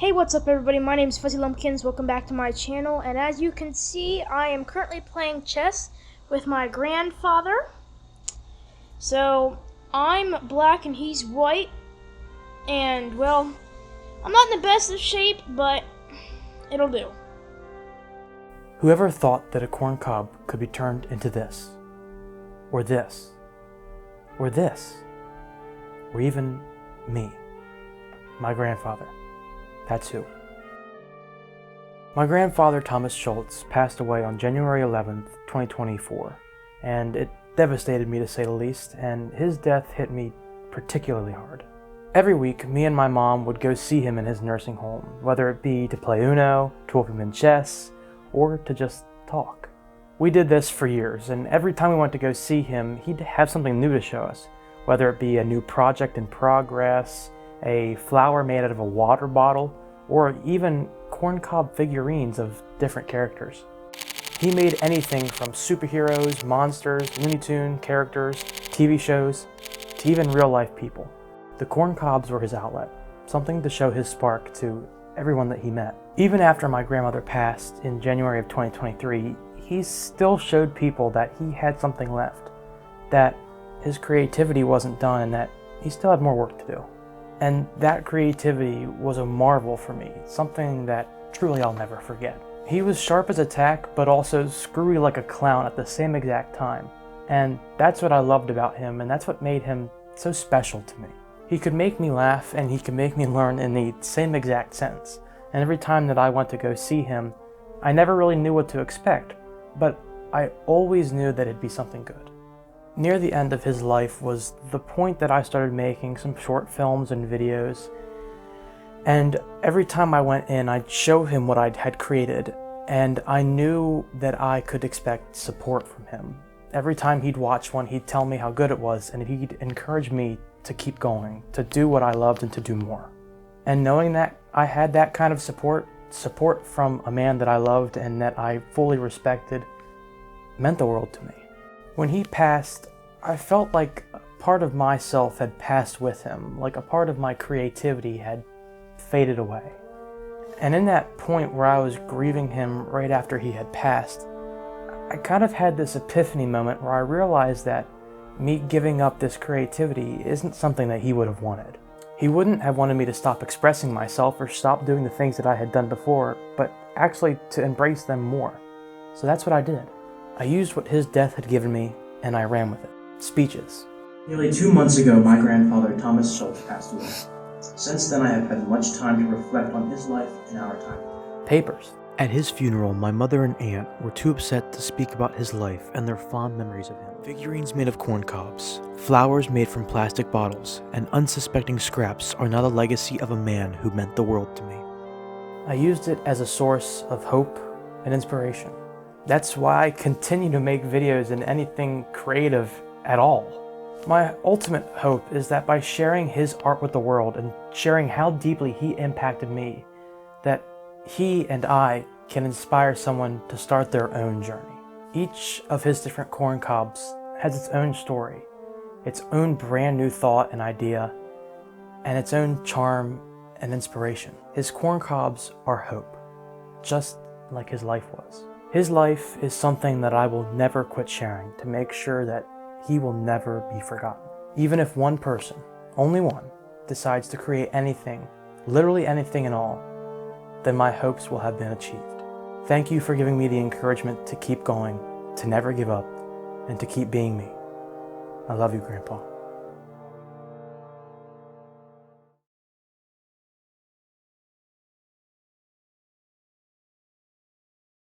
Hey, what's up everybody? My name is Fuzzy Lumpkins. Welcome back to my channel, and as you can see, I am currently playing chess with my grandfather. So, I'm black and he's white, and well, I'm not in the best of shape, but it'll do. Whoever thought that a corncob could be turned into this, or this, or this, or even me, my grandfather. That's who. My grandfather, Thomas Shultz, passed away on January 11th, 2024, and it devastated me to say the least, and his death hit me particularly hard. Every week, me and my mom would go see him in his nursing home, whether it be to play Uno, to whoop him in chess, or to just talk. We did this for years, and every time we went to go see him, he'd have something new to show us, whether it be a new project in progress, a flower made out of a water bottle, or even corncob figurines of different characters. He made anything from superheroes, monsters, Looney Tune characters, TV shows, to even real-life people. The corncobs were his outlet, something to show his spark to everyone that he met. Even after my grandmother passed in January of 2023, he still showed people that he had something left, that his creativity wasn't done, and that he still had more work to do. And that creativity was a marvel for me, something that truly I'll never forget. He was sharp as a tack, but also screwy like a clown at the same exact time. And that's what I loved about him, and that's what made him so special to me. He could make me laugh, and he could make me learn in the same exact sentence. And every time that I went to go see him, I never really knew what to expect, but I always knew that it'd be something good. Near the end of his life was the point that I started making some short films and videos, and every time I went in, I'd show him what I had created, and I knew that I could expect support from him. Every time he'd watch one, he'd tell me how good it was, and he'd encourage me to keep going, to do what I loved and to do more. And knowing that I had that kind of support from a man that I loved and that I fully respected, meant the world to me. When he passed, I felt like a part of myself had passed with him, like a part of my creativity had faded away. And in that point where I was grieving him right after he had passed, I kind of had this epiphany moment where I realized that me giving up this creativity isn't something that he would have wanted. He wouldn't have wanted me to stop expressing myself or stop doing the things that I had done before, but actually to embrace them more. So that's what I did. I used what his death had given me, and I ran with it. Speeches. Nearly 2 months ago, my grandfather, Thomas Shultz, passed away. Since then, I have had much time to reflect on his life and our time. Papers. At his funeral, my mother and aunt were too upset to speak about his life and their fond memories of him. Figurines made of corn cobs, flowers made from plastic bottles, and unsuspecting scraps are now the legacy of a man who meant the world to me. I used it as a source of hope and inspiration. That's why I continue to make videos in anything creative at all. My ultimate hope is that by sharing his art with the world and sharing how deeply he impacted me, that he and I can inspire someone to start their own journey. Each of his different corn cobs has its own story, its own brand new thought and idea, and its own charm and inspiration. His corn cobs are hope, just like his life was. His life is something that I will never quit sharing to make sure that he will never be forgotten. Even if one person, only one, decides to create anything, literally anything and all, then my hopes will have been achieved. Thank you for giving me the encouragement to keep going, to never give up, and to keep being me. I love you, Grandpa.